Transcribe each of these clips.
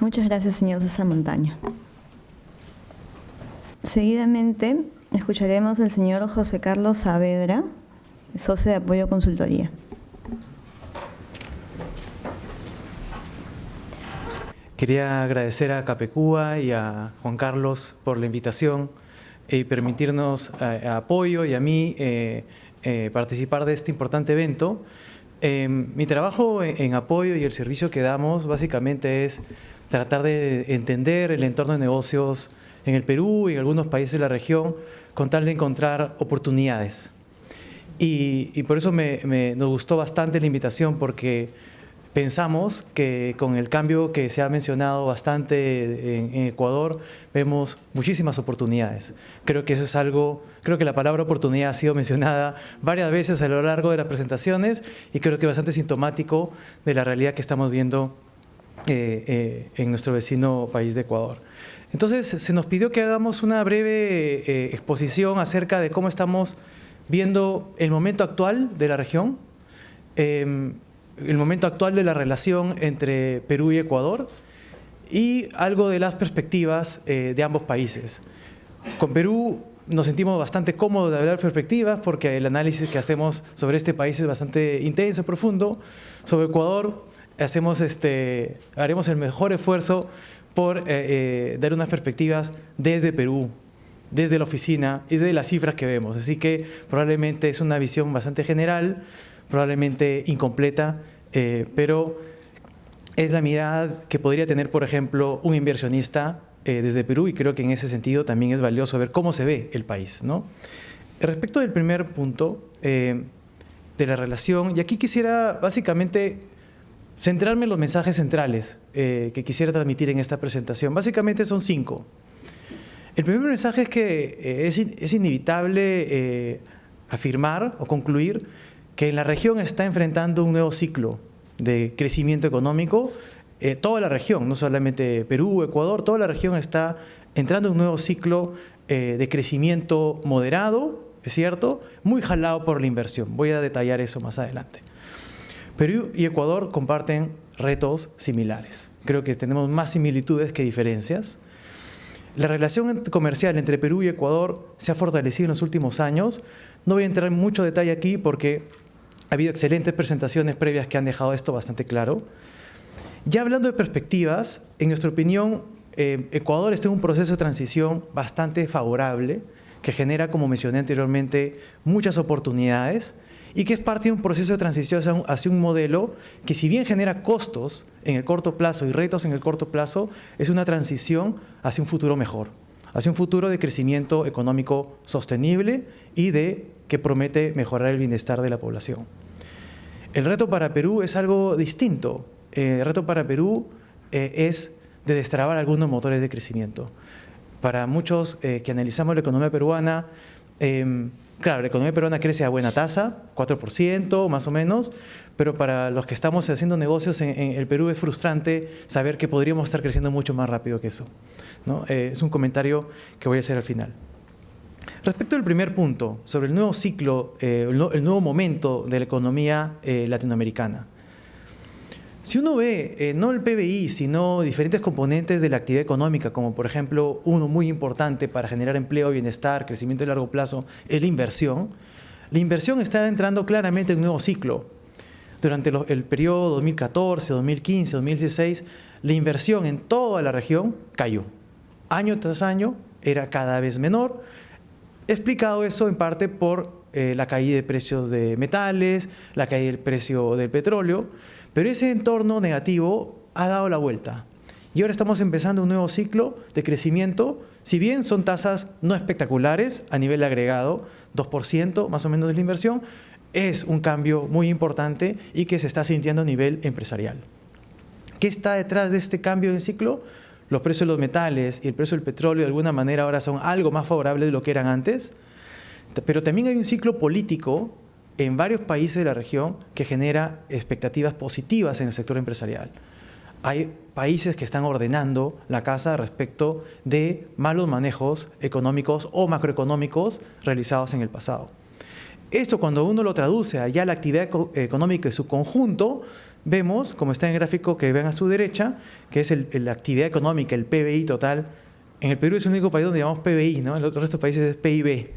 Muchas gracias, señor César Montaño. Seguidamente, escucharemos al señor José Carlos Saavedra, socio de Apoyo Consultoría. Quería agradecer a Capecúa y a Juan Carlos por la invitación y permitirnos a Apoyo y a mí participar de este importante evento. Mi trabajo en Apoyo y el servicio que damos básicamente es tratar de entender el entorno de negocios en el Perú y en algunos países de la región con tal de encontrar oportunidades. Y por eso nos gustó bastante la invitación, porque pensamos que con el cambio que se ha mencionado bastante en Ecuador, vemos muchísimas oportunidades. Creo que eso es algo, creo que la palabra oportunidad ha sido mencionada varias veces a lo largo de las presentaciones y creo que es bastante sintomático de la realidad que estamos viendo en nuestro vecino país de Ecuador. Entonces, se nos pidió que hagamos una breve exposición acerca de cómo estamos viendo el momento actual de la región, el momento actual de la relación entre Perú y Ecuador y algo de las perspectivas de ambos países. Con Perú nos sentimos bastante cómodos de hablar de perspectivas porque el análisis que hacemos sobre este país es bastante intenso, profundo. Sobre Ecuador haremos el mejor esfuerzo por dar unas perspectivas desde Perú, desde la oficina y desde las cifras que vemos. Así que probablemente es una visión bastante general, probablemente incompleta, pero es la mirada que podría tener, por ejemplo, un inversionista desde Perú, y creo que en ese sentido también es valioso ver cómo se ve el país, ¿no? Respecto del primer punto de la relación, y aquí quisiera básicamente centrarme en los mensajes centrales que quisiera transmitir en esta presentación. Básicamente son 5. El primer mensaje es que es inevitable afirmar o concluir que la región está enfrentando un nuevo ciclo de crecimiento económico. Toda la región, no solamente Perú, Ecuador, toda la región está entrando en un nuevo ciclo de crecimiento moderado, es cierto, muy jalado por la inversión. Voy a detallar eso más adelante. Perú y Ecuador comparten retos similares. Creo que tenemos más similitudes que diferencias. La relación comercial entre Perú y Ecuador se ha fortalecido en los últimos años. No voy a entrar en mucho detalle aquí porque ha habido excelentes presentaciones previas que han dejado esto bastante claro. Ya hablando de perspectivas, en nuestra opinión, Ecuador está en un proceso de transición bastante favorable que genera, como mencioné anteriormente, muchas oportunidades y que es parte de un proceso de transición hacia un modelo que, si bien genera costos en el corto plazo y retos en el corto plazo, es una transición hacia un futuro mejor, hacia un futuro de crecimiento económico sostenible y que promete mejorar el bienestar de la población. El reto para Perú es algo distinto. El reto para Perú es de destrabar algunos motores de crecimiento. Para muchos que analizamos la economía peruana, claro, la economía peruana crece a buena tasa, 4% más o menos, pero para los que estamos haciendo negocios en el Perú es frustrante saber que podríamos estar creciendo mucho más rápido que eso, ¿no? Es un comentario que voy a hacer al final. Respecto al primer punto, sobre el nuevo ciclo, el nuevo momento de la economía latinoamericana. Si uno ve no el PBI, sino diferentes componentes de la actividad económica, como por ejemplo uno muy importante para generar empleo, bienestar, crecimiento de largo plazo, es la inversión. La inversión está entrando claramente en un nuevo ciclo. Durante el periodo 2014, 2015, 2016, la inversión en toda la región cayó. Año tras año era cada vez menor. He explicado eso en parte por la caída de precios de metales, la caída del precio del petróleo, pero ese entorno negativo ha dado la vuelta. Y ahora estamos empezando un nuevo ciclo de crecimiento, si bien son tasas no espectaculares a nivel agregado, 2% más o menos de la inversión, es un cambio muy importante y que se está sintiendo a nivel empresarial. ¿Qué está detrás de este cambio de ciclo? Los precios de los metales y el precio del petróleo de alguna manera ahora son algo más favorables de lo que eran antes, pero también hay un ciclo político en varios países de la región que genera expectativas positivas en el sector empresarial. Hay países que están ordenando la casa respecto de malos manejos económicos o macroeconómicos realizados en el pasado. Esto, cuando uno lo traduce allá a la actividad económica en su conjunto, vemos, como está en el gráfico que ven a su derecha, que es la actividad económica, el PBI total. En el Perú es el único país donde llamamos PBI, ¿no? En el resto de países es PIB.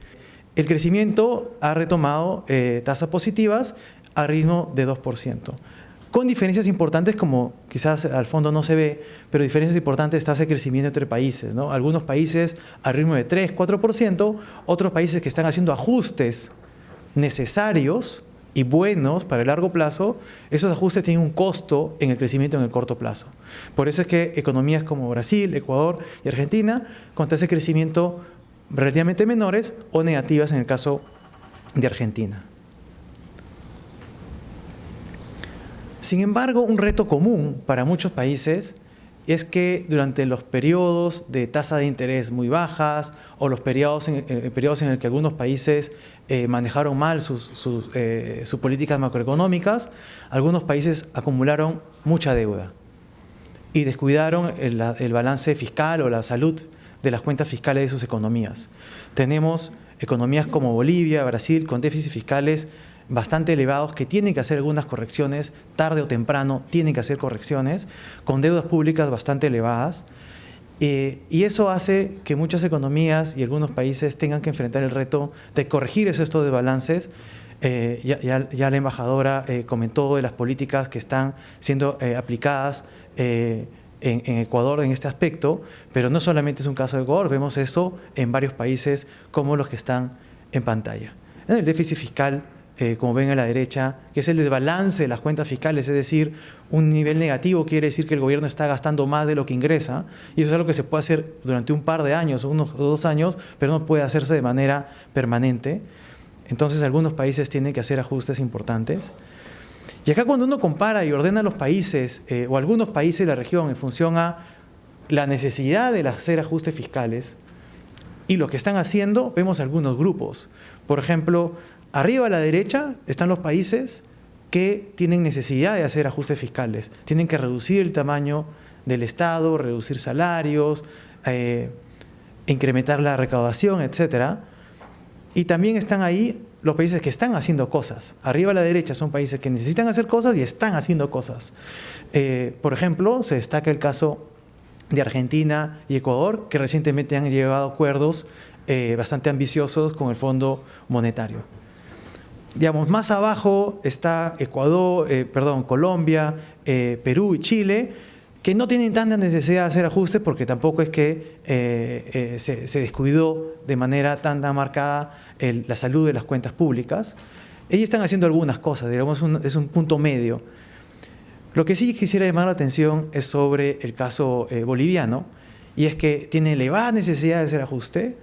El crecimiento ha retomado tasas positivas a ritmo de 2%. Con diferencias importantes, como quizás al fondo no se ve, pero diferencias importantes tasa de crecimiento entre países, ¿no? Algunos países al ritmo de 3, 4%, otros países que están haciendo ajustes necesarios y buenos para el largo plazo, esos ajustes tienen un costo en el crecimiento en el corto plazo. Por eso es que economías como Brasil, Ecuador y Argentina, con tasas de crecimiento relativamente menores o negativas en el caso de Argentina. Sin embargo, un reto común para muchos países es que durante los periodos de tasa de interés muy bajas o los periodos en el que algunos países manejaron mal sus políticas macroeconómicas, algunos países acumularon mucha deuda y descuidaron el balance fiscal o la salud de las cuentas fiscales de sus economías. Tenemos economías como Bolivia, Brasil, con déficits fiscales bastante elevados que tienen que hacer algunas correcciones, tarde o temprano tienen que hacer correcciones, con deudas públicas bastante elevadas, y eso hace que muchas economías y algunos países tengan que enfrentar el reto de corregir estos desbalances. Ya la embajadora comentó de las políticas que están siendo aplicadas en Ecuador en este aspecto, pero no solamente es un caso de Ecuador, vemos eso en varios países como los que están en pantalla. En el déficit fiscal, como ven a la derecha, que es el desbalance de las cuentas fiscales, es decir, un nivel negativo quiere decir que el gobierno está gastando más de lo que ingresa, y eso es algo que se puede hacer durante un par de años, 1 o 2 años, pero no puede hacerse de manera permanente. Entonces algunos países tienen que hacer ajustes importantes. Y acá cuando uno compara y ordena los países, o algunos países de la región en función a la necesidad de hacer ajustes fiscales y lo que están haciendo, vemos algunos grupos. Por ejemplo, arriba a la derecha están los países que tienen necesidad de hacer ajustes fiscales. Tienen que reducir el tamaño del Estado, reducir salarios, incrementar la recaudación, etc. Y también están ahí los países que están haciendo cosas. Arriba a la derecha son países que necesitan hacer cosas y están haciendo cosas. Por ejemplo, se destaca el caso de Argentina y Ecuador, que recientemente han llegado a acuerdos bastante ambiciosos con el Fondo Monetario. Digamos, más abajo está Colombia, Perú y Chile, que no tienen tanta necesidad de hacer ajustes porque tampoco es que se descuidó de manera tan marcada la salud de las cuentas públicas. Ellos están haciendo algunas cosas, digamos, es un punto medio. Lo que sí quisiera llamar la atención es sobre el caso boliviano, y es que tiene elevada necesidad de hacer ajuste,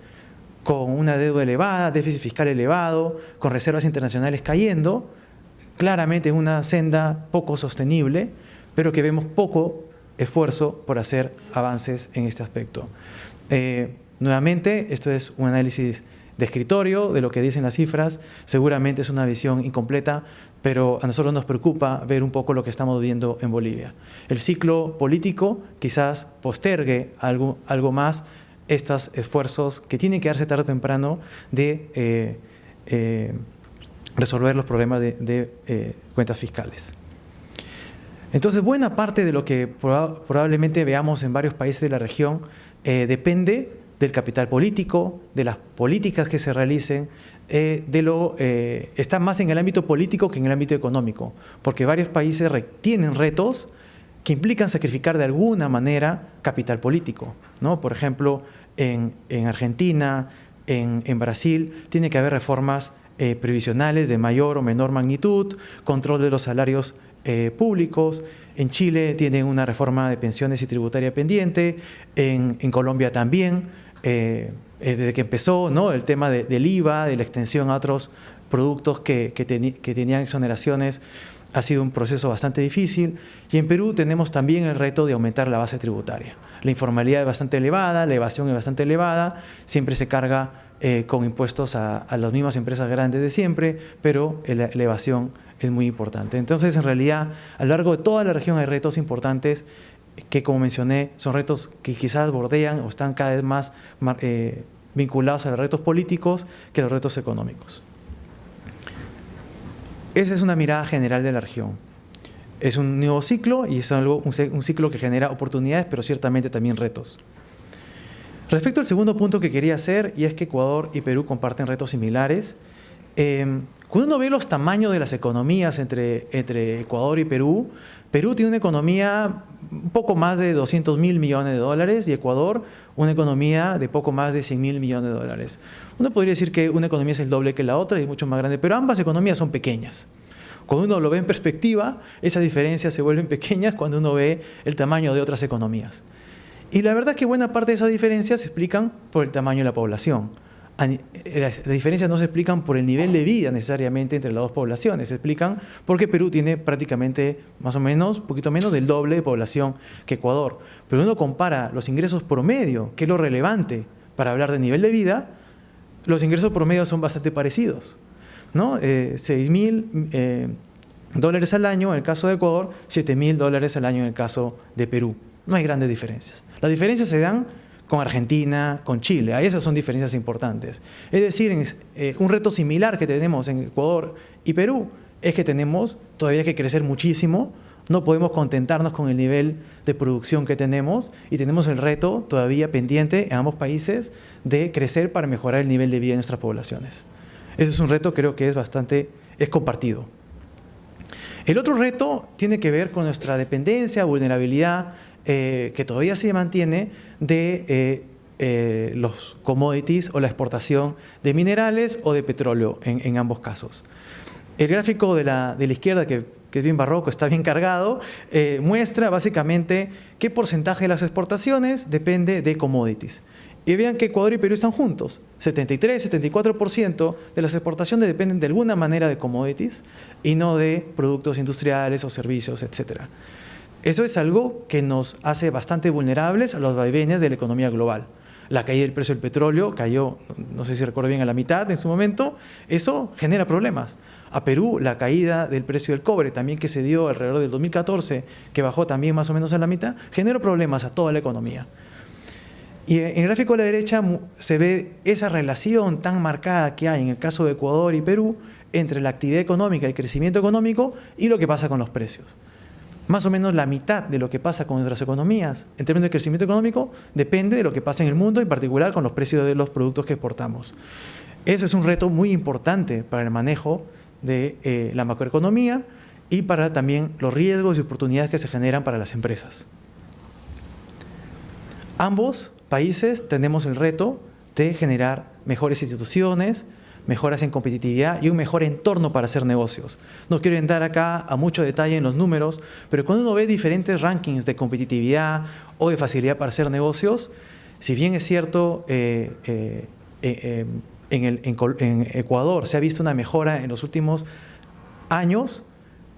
con una deuda elevada, déficit fiscal elevado, con reservas internacionales cayendo, claramente en una senda poco sostenible, pero que vemos poco esfuerzo por hacer avances en este aspecto. Nuevamente, esto es un análisis de escritorio de lo que dicen las cifras, seguramente es una visión incompleta, pero a nosotros nos preocupa ver un poco lo que estamos viendo en Bolivia. El ciclo político quizás postergue algo más estos esfuerzos que tienen que darse tarde o temprano de resolver los problemas de cuentas fiscales. Entonces, buena parte de lo que probablemente veamos en varios países de la región depende del capital político, de las políticas que se realicen, está más en el ámbito político que en el ámbito económico, porque varios países tienen retos que implican sacrificar de alguna manera capital político, ¿no? Por ejemplo, en Argentina, en Brasil, tiene que haber reformas previsionales de mayor o menor magnitud, control de los salarios públicos. En Chile tienen una reforma de pensiones y tributaria pendiente, en Colombia también, desde que empezó, ¿no?, el tema del IVA, de la extensión a otros productos que tenían exoneraciones, ha sido un proceso bastante difícil. Y en Perú tenemos también el reto de aumentar la base tributaria. La informalidad es bastante elevada, la evasión es bastante elevada, siempre se carga con impuestos a las mismas empresas grandes de siempre, pero la evasión es muy importante. Entonces, en realidad, a lo largo de toda la región hay retos importantes que, como mencioné, son retos que quizás bordean o están cada vez más vinculados a los retos políticos que a los retos económicos. Esa es una mirada general de la región. Es un nuevo ciclo y es un ciclo que genera oportunidades, pero ciertamente también retos. Respecto al segundo punto que quería hacer, y es que Ecuador y Perú comparten retos similares. Cuando uno ve los tamaños de las economías entre Ecuador y Perú, Perú tiene una economía un poco más de 200.000 millones de dólares y Ecuador una economía de poco más de 100.000 millones de dólares. Uno podría decir que una economía es el doble que la otra y mucho más grande, pero ambas economías son pequeñas. Cuando uno lo ve en perspectiva, esas diferencias se vuelven pequeñas cuando uno ve el tamaño de otras economías. Y la verdad es que buena parte de esas diferencias se explican por el tamaño de la población. Las diferencias no se explican por el nivel de vida necesariamente entre las dos poblaciones, se explican porque Perú tiene prácticamente más o menos, un poquito menos del doble de población que Ecuador. Pero uno compara los ingresos promedio, que es lo relevante para hablar de nivel de vida, los ingresos promedio son bastante parecidos, ¿no? 6.000 dólares al año en el caso de Ecuador, 7.000 dólares al año en el caso de Perú. No hay grandes diferencias. Las diferencias se dan con Argentina, con Chile. Esas son diferencias importantes. Es decir, un reto similar que tenemos en Ecuador y Perú es que tenemos todavía que crecer muchísimo. No podemos contentarnos con el nivel de producción que tenemos y tenemos el reto todavía pendiente en ambos países de crecer para mejorar el nivel de vida de nuestras poblaciones. Ese es un reto, creo que es compartido. El otro reto tiene que ver con nuestra dependencia, vulnerabilidad, que todavía se mantiene de los commodities o la exportación de minerales o de petróleo en ambos casos. El gráfico de la izquierda, que es bien barroco, está bien cargado, muestra básicamente qué porcentaje de las exportaciones depende de commodities. Y vean que Ecuador y Perú están juntos. 73-74% de las exportaciones dependen de alguna manera de commodities y no de productos industriales o servicios, etc. Eso es algo que nos hace bastante vulnerables a los vaivenes de la economía global. La caída del precio del petróleo cayó, no sé si recuerdo bien, a la mitad en su momento. Eso genera problemas. A Perú, la caída del precio del cobre, también que se dio alrededor del 2014, que bajó también más o menos a la mitad, generó problemas a toda la economía. Y en el gráfico a la derecha se ve esa relación tan marcada que hay en el caso de Ecuador y Perú entre la actividad económica, el crecimiento económico y lo que pasa con los precios. Más o menos la mitad de lo que pasa con nuestras economías en términos de crecimiento económico depende de lo que pasa en el mundo, en particular con los precios de los productos que exportamos. Eso es un reto muy importante para el manejo de la macroeconomía y para también los riesgos y oportunidades que se generan para las empresas. Ambos países tenemos el reto de generar mejores instituciones, mejoras en competitividad y un mejor entorno para hacer negocios. No quiero entrar acá a mucho detalle en los números, pero cuando uno ve diferentes rankings de competitividad o de facilidad para hacer negocios, si bien es cierto, en Ecuador se ha visto una mejora en los últimos años,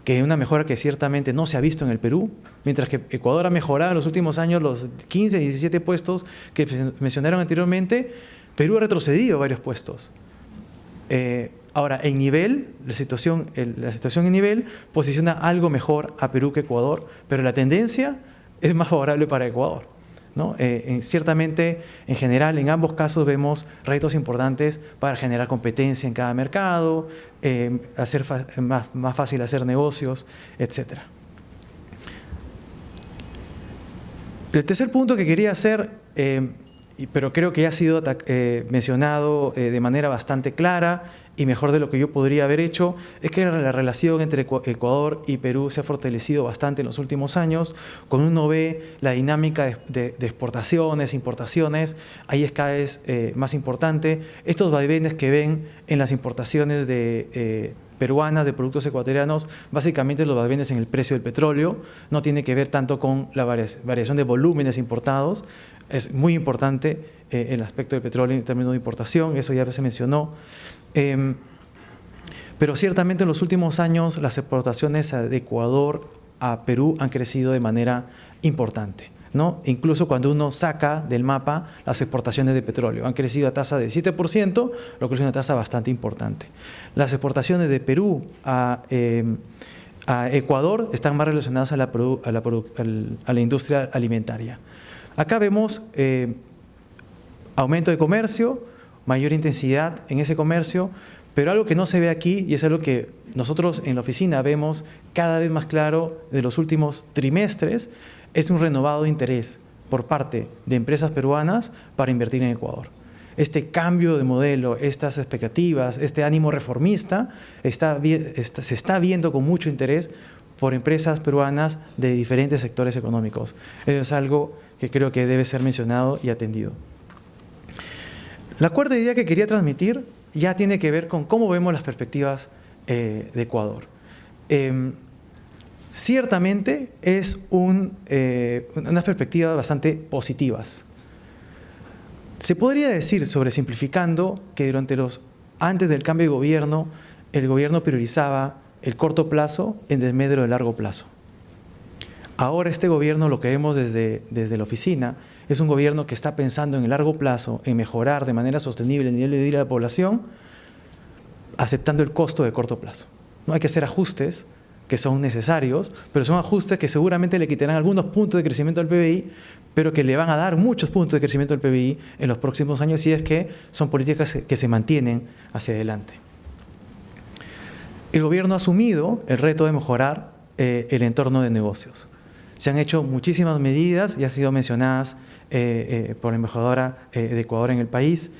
que es una mejora que ciertamente no se ha visto en el Perú, mientras que Ecuador ha mejorado en los últimos años los 15 y 17 puestos que mencionaron anteriormente, Perú ha retrocedido varios puestos. Ahora, en nivel, la situación en nivel posiciona algo mejor a Perú que Ecuador, pero la tendencia es más favorable para Ecuador, ¿no? Ciertamente, en general, en ambos casos vemos retos importantes para generar competencia en cada mercado, hacer más fácil hacer negocios, etc. El tercer punto que quería hacer, pero creo que ya ha sido mencionado de manera bastante clara y mejor de lo que yo podría haber hecho, es que la relación entre Ecuador y Perú se ha fortalecido bastante en los últimos años. Cuando uno ve la dinámica de exportaciones, importaciones, ahí es cada vez más importante. Estos vaivenes que ven en las importaciones peruanas de productos ecuatorianos, básicamente los vaivenes en el precio del petróleo, no tiene que ver tanto con la variación de volúmenes importados. Es muy importante el aspecto del petróleo en términos de importación, eso ya se mencionó. Pero ciertamente en los últimos años las exportaciones de Ecuador a Perú han crecido de manera importante, ¿no? Incluso cuando uno saca del mapa las exportaciones de petróleo, han crecido a tasa de 7%, lo que es una tasa bastante importante. Las exportaciones de Perú a Ecuador están más relacionadas a la industria alimentaria. Acá vemos aumento de comercio, mayor intensidad en ese comercio, Pero algo que no se ve aquí, y es algo que nosotros en la oficina vemos cada vez más claro de los últimos trimestres, es un renovado interés por parte de empresas peruanas para invertir en Ecuador. Este cambio de modelo, estas expectativas, este ánimo reformista, se está viendo con mucho interés por empresas peruanas de diferentes sectores económicos. Eso es algo que creo que debe ser mencionado y atendido. La cuarta idea que quería transmitir ya tiene que ver con cómo vemos las perspectivas de Ecuador. Ciertamente es unas perspectivas bastante positivas. Se podría decir, sobresimplificando, que antes del cambio de gobierno, el gobierno priorizaba el corto plazo en desmedro del largo plazo. Ahora este gobierno, lo que vemos desde la oficina, es un gobierno que está pensando en el largo plazo, en mejorar de manera sostenible el nivel de vida de la población, aceptando el costo de corto plazo. No hay que hacer ajustes que son necesarios, pero son ajustes que seguramente le quitarán algunos puntos de crecimiento al PBI, pero que le van a dar muchos puntos de crecimiento al PBI en los próximos años si es que son políticas que se mantienen hacia adelante. El gobierno ha asumido el reto de mejorar el entorno de negocios. Se han hecho muchísimas medidas, ya han sido mencionadas por la embajadora de Ecuador en el país,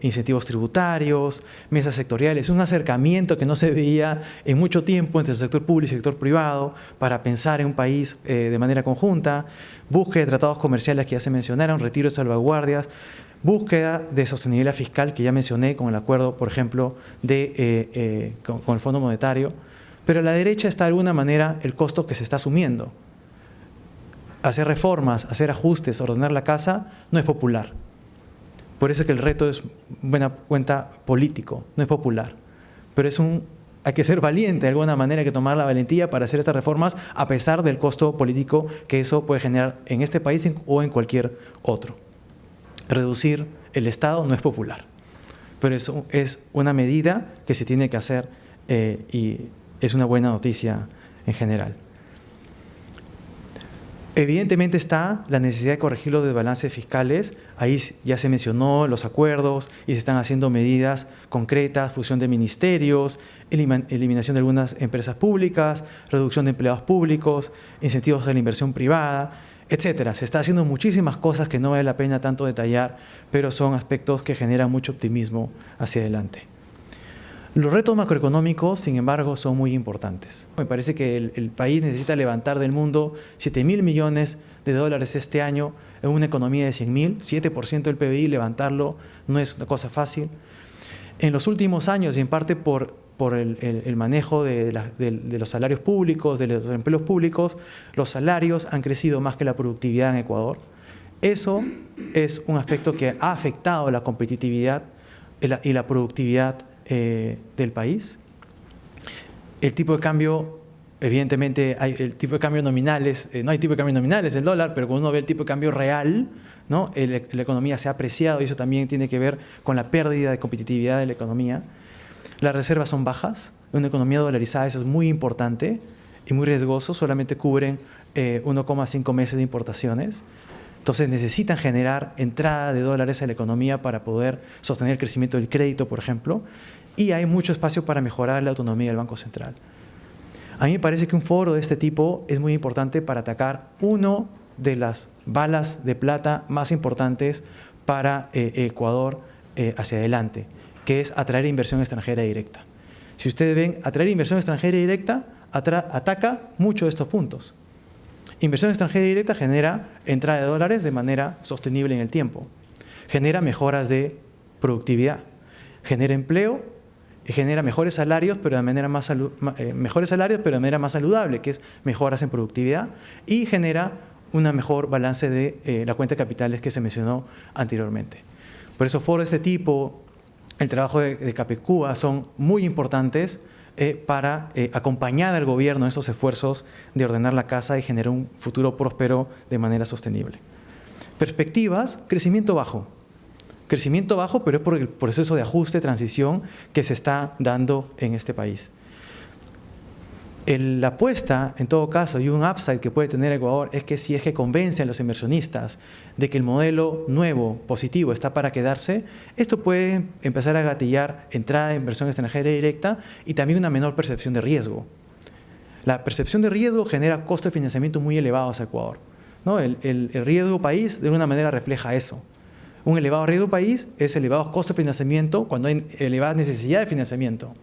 incentivos tributarios, mesas sectoriales, un acercamiento que no se veía en mucho tiempo entre el sector público y el sector privado para pensar en un país de manera conjunta, búsqueda de tratados comerciales que ya se mencionaron, retiro de salvaguardias, búsqueda de sostenibilidad fiscal que ya mencioné con el acuerdo, por ejemplo, con el Fondo Monetario, pero a la derecha está de alguna manera el costo que se está asumiendo. Hacer reformas, hacer ajustes, ordenar la casa no es popular. Por eso es que el reto es buena cuenta político, no es popular. Pero hay que ser valiente de alguna manera, hay que tomar la valentía para hacer estas reformas a pesar del costo político que eso puede generar en este país o en cualquier otro. Reducir el Estado no es popular, pero eso es una medida que se tiene que hacer y es una buena noticia en general. Evidentemente está la necesidad de corregir los desbalances fiscales. Ahí ya se mencionó los acuerdos y se están haciendo medidas concretas, fusión de ministerios, eliminación de algunas empresas públicas, reducción de empleados públicos, incentivos a la inversión privada, etcétera. Se está haciendo muchísimas cosas que no vale la pena tanto detallar, pero son aspectos que generan mucho optimismo hacia adelante. Los retos macroeconómicos, sin embargo, son muy importantes. Me parece que el país necesita levantar del mundo 7.000 millones de dólares este año en una economía de 100.000, 7% del PBI, levantarlo no es una cosa fácil. En los últimos años, y en parte por el manejo de los salarios públicos, de los empleos públicos, los salarios han crecido más que la productividad en Ecuador. Eso es un aspecto que ha afectado la competitividad y la productividad del país. El tipo de cambio, evidentemente, no hay tipo de cambio nominales del dólar, pero cuando uno ve el tipo de cambio real, ¿no? La economía se ha apreciado y eso también tiene que ver con la pérdida de competitividad de la economía. Las reservas son bajas, en una economía dolarizada eso es muy importante y muy riesgoso, solamente cubren 1,5 meses de importaciones. Entonces necesitan generar entrada de dólares a la economía para poder sostener el crecimiento del crédito, por ejemplo, y hay mucho espacio para mejorar la autonomía del Banco Central. A mí me parece que un foro de este tipo es muy importante para atacar una de las balas de plata más importantes para Ecuador hacia adelante, que es atraer inversión extranjera directa. Si ustedes ven, atraer inversión extranjera directa ataca mucho de estos puntos. Inversión extranjera directa genera entrada de dólares de manera sostenible en el tiempo, genera mejoras de productividad, genera empleo y genera mejores salarios, pero de manera más saludable, que es mejoras en productividad, y genera una mejor balance de la cuenta de capitales que se mencionó anteriormente. Por eso foros de este tipo, el trabajo de Capecúa son muy importantes para acompañar al gobierno en estos esfuerzos de ordenar la casa y generar un futuro próspero de manera sostenible. Perspectivas, crecimiento bajo, pero es por el proceso de ajuste, transición que se está dando en este país. La apuesta, en todo caso, y un upside que puede tener Ecuador es que convence a los inversionistas de que el modelo nuevo, positivo, está para quedarse, esto puede empezar a gatillar entrada de inversión extranjera directa y también una menor percepción de riesgo. La percepción de riesgo genera costos de financiamiento muy elevados a Ecuador, ¿no? El riesgo país de alguna manera refleja eso. Un elevado riesgo país es elevados costos de financiamiento cuando hay elevada necesidad de financiamiento.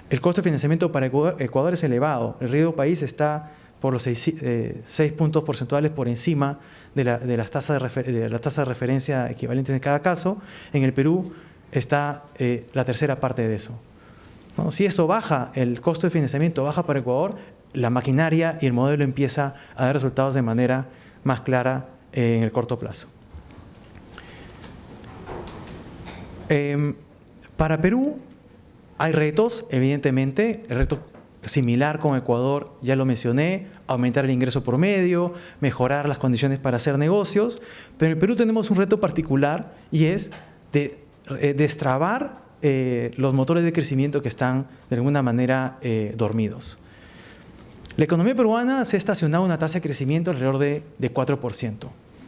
El costo de financiamiento para Ecuador es elevado. El riesgo país está por los 6 puntos porcentuales por encima de las tasas de referencia equivalentes en cada caso. En el Perú está la tercera parte de eso, ¿no? Si eso baja, el costo de financiamiento baja para Ecuador, la maquinaria y el modelo empieza a dar resultados de manera más clara en el corto plazo. Para Perú hay retos, evidentemente. El reto similar con Ecuador, ya lo mencioné, aumentar el ingreso promedio, mejorar las condiciones para hacer negocios, pero en el Perú tenemos un reto particular y es de destrabar los motores de crecimiento que están de alguna manera dormidos. La economía peruana se ha estacionado una tasa de crecimiento alrededor de 4%.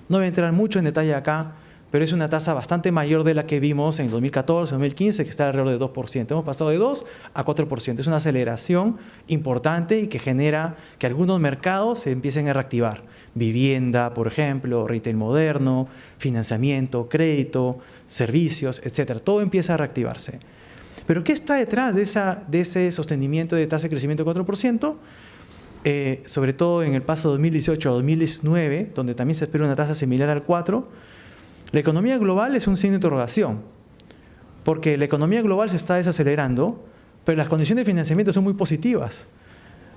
No voy a entrar mucho en detalle acá, pero es una tasa bastante mayor de la que vimos en 2014, 2015, que está alrededor de 2%. Hemos pasado de 2 a 4%. Es una aceleración importante y que genera que algunos mercados se empiecen a reactivar. Vivienda, por ejemplo, retail moderno, financiamiento, crédito, servicios, etc. Todo empieza a reactivarse. ¿Pero qué está detrás de ese sostenimiento de tasa de crecimiento de 4%? Sobre todo en el paso 2018 a 2019, donde también se espera una tasa similar al 4%, la economía global es un signo de interrogación, porque la economía global se está desacelerando, pero las condiciones de financiamiento son muy positivas.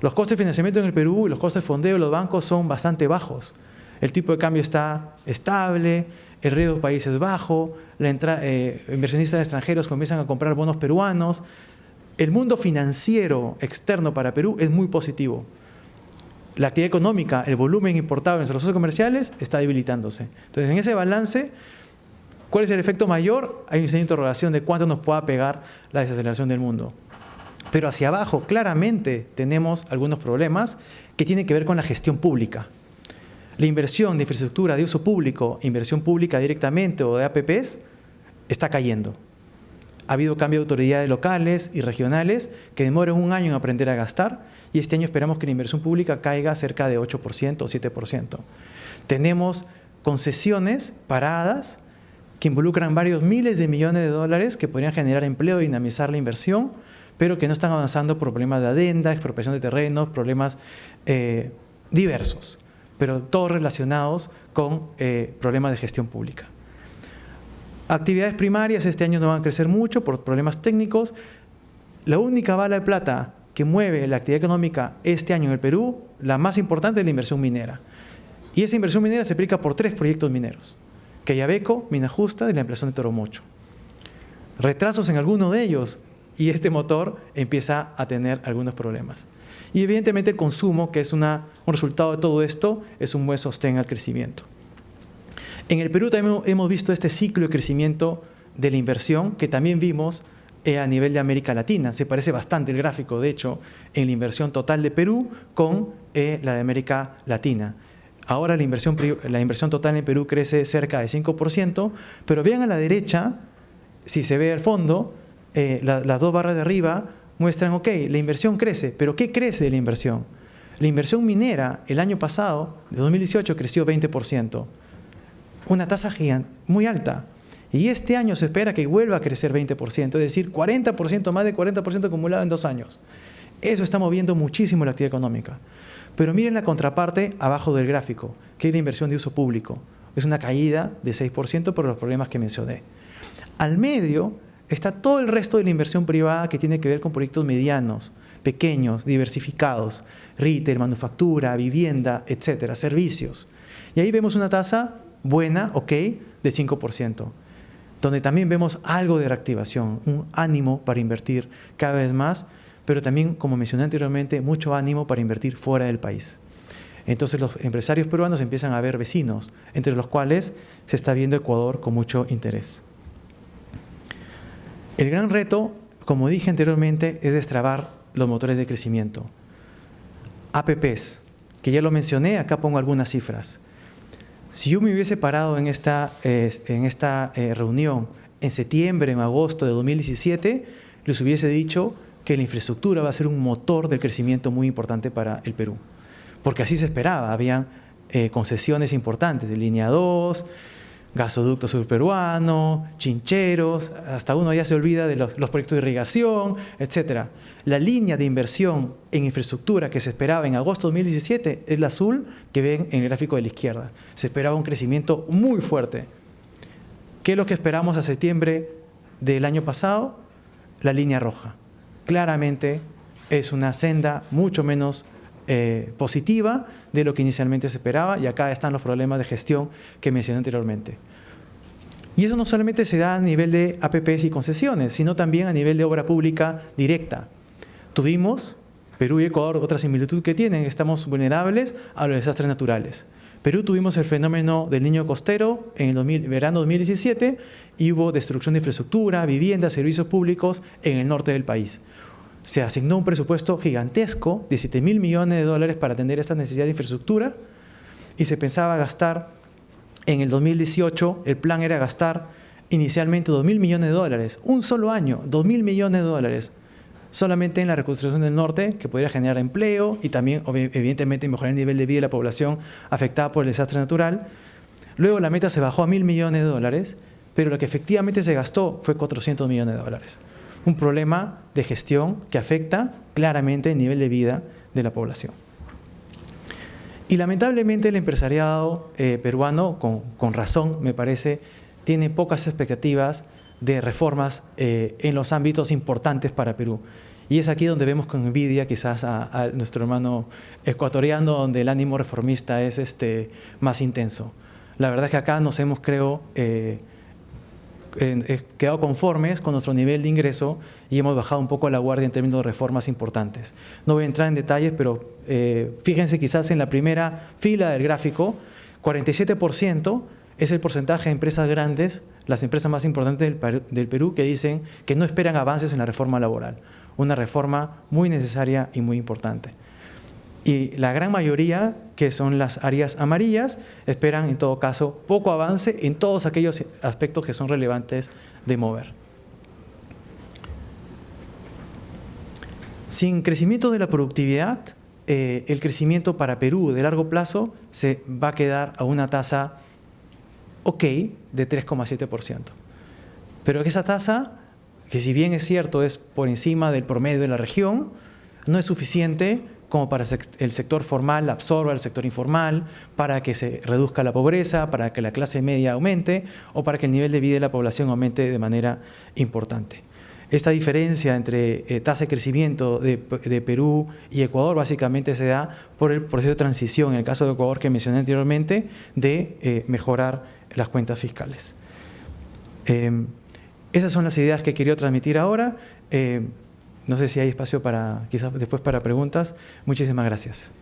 Los costes de financiamiento en el Perú y los costes de fondeo de los bancos son bastante bajos. El tipo de cambio está estable, el riesgo del país es bajo, inversionistas extranjeros comienzan a comprar bonos peruanos. El mundo financiero externo para Perú es muy positivo. La actividad económica, el volumen importado en nuestros socios comerciales está debilitándose. Entonces, en ese balance, ¿cuál es el efecto mayor? Hay un signo de interrogación de cuánto nos pueda pegar la desaceleración del mundo. Pero hacia abajo, claramente, tenemos algunos problemas que tienen que ver con la gestión pública. La inversión de infraestructura de uso público, inversión pública directamente o de APPs, está cayendo. Ha habido cambio de autoridades locales y regionales que demoran un año en aprender a gastar y este año esperamos que la inversión pública caiga cerca de 8% o 7%. Tenemos concesiones paradas que involucran varios miles de millones de dólares que podrían generar empleo y dinamizar la inversión, pero que no están avanzando por problemas de adenda, expropiación de terrenos, problemas diversos, pero todos relacionados con problemas de gestión pública. Actividades primarias este año no van a crecer mucho por problemas técnicos. La única bala de plata que mueve la actividad económica este año en el Perú, la más importante es la inversión minera. Y esa inversión minera se aplica por 3 proyectos mineros: Quellaveco, Mina Justa y la ampliación de Toromocho. Retrasos en alguno de ellos y este motor empieza a tener algunos problemas. Y evidentemente el consumo, que es un resultado de todo esto, es un buen sostén al crecimiento. En el Perú también hemos visto este ciclo de crecimiento de la inversión que también vimos a nivel de América Latina. Se parece bastante el gráfico, de hecho, en la inversión total de Perú con la de América Latina. Ahora la inversión total en Perú crece cerca de 5%, pero vean a la derecha, si se ve al fondo, las dos barras de arriba muestran, ok, la inversión crece, pero ¿qué crece de la inversión? La inversión minera el año pasado, de 2018, creció 20%. Una tasa gigante, muy alta. Y este año se espera que vuelva a crecer 20%, es decir, 40%, más de 40% acumulado en 2 años. Eso está moviendo muchísimo la actividad económica. Pero miren la contraparte abajo del gráfico, que es la inversión de uso público. Es una caída de 6% por los problemas que mencioné. Al medio está todo el resto de la inversión privada que tiene que ver con proyectos medianos, pequeños, diversificados, retail, manufactura, vivienda, etcétera, servicios. Y ahí vemos una tasa buena, ok, de 5%, donde también vemos algo de reactivación, un ánimo para invertir cada vez más, pero también, como mencioné anteriormente, mucho ánimo para invertir fuera del país. Entonces los empresarios peruanos empiezan a ver vecinos, entre los cuales se está viendo Ecuador con mucho interés. El gran reto, como dije anteriormente, es destrabar los motores de crecimiento. APPs, que ya lo mencioné, acá pongo algunas cifras. Si yo me hubiese parado en esta reunión en septiembre, en agosto de 2017, les hubiese dicho que la infraestructura va a ser un motor del crecimiento muy importante para el Perú. Porque así se esperaba, habían concesiones importantes de línea 2, gasoducto surperuano, chincheros, hasta uno ya se olvida de los proyectos de irrigación, etc. La línea de inversión en infraestructura que se esperaba en agosto de 2017 es la azul que ven en el gráfico de la izquierda. Se esperaba un crecimiento muy fuerte. ¿Qué es lo que esperamos a septiembre del año pasado? La línea roja. Claramente es una senda mucho menos positiva de lo que inicialmente se esperaba, y acá están los problemas de gestión que mencioné anteriormente. Y eso no solamente se da a nivel de APPs y concesiones, sino también a nivel de obra pública directa. Tuvimos, Perú y Ecuador, otra similitud que tienen, estamos vulnerables a los desastres naturales. Perú tuvimos el fenómeno del Niño Costero en el verano 2017 y hubo destrucción de infraestructura, viviendas, servicios públicos en el norte del país. Se asignó un presupuesto gigantesco de 7.000 millones de dólares para atender esta necesidad de infraestructura, y se pensaba gastar en el 2018, el plan era gastar inicialmente 2.000 millones de dólares, un solo año, 2.000 millones de dólares, solamente en la reconstrucción del norte, que podría generar empleo y también, evidentemente, mejorar el nivel de vida de la población afectada por el desastre natural. Luego la meta se bajó a 1.000 millones de dólares, pero lo que efectivamente se gastó fue 400 millones de dólares. Un problema de gestión que afecta claramente el nivel de vida de la población. Y lamentablemente el empresariado peruano, con razón me parece, tiene pocas expectativas de reformas en los ámbitos importantes para Perú. Y es aquí donde vemos con envidia quizás a nuestro hermano ecuatoriano, donde el ánimo reformista es más intenso. La verdad es que acá nos hemos, creo, quedado conformes con nuestro nivel de ingreso y hemos bajado un poco la guardia en términos de reformas importantes. No voy a entrar en detalles, pero fíjense quizás en la primera fila del gráfico, 47% es el porcentaje de empresas grandes, las empresas más importantes del Perú, que dicen que no esperan avances en la reforma laboral. Una reforma muy necesaria y muy importante. Y la gran mayoría, que son las áreas amarillas, esperan en todo caso poco avance en todos aquellos aspectos que son relevantes de mover. Sin crecimiento de la productividad, el crecimiento para Perú de largo plazo se va a quedar a una tasa ok de 3,7%. Pero esa tasa, que si bien es cierto es por encima del promedio de la región, no es suficiente como para el sector formal absorba el sector informal, para que se reduzca la pobreza, para que la clase media aumente o para que el nivel de vida de la población aumente de manera importante. Esta diferencia entre tasa de crecimiento de Perú y Ecuador básicamente se da por el proceso de transición, en el caso de Ecuador que mencioné anteriormente, de mejorar las cuentas fiscales. Esas son las ideas que quería transmitir ahora. No sé si hay espacio para, quizás después para preguntas. Muchísimas gracias.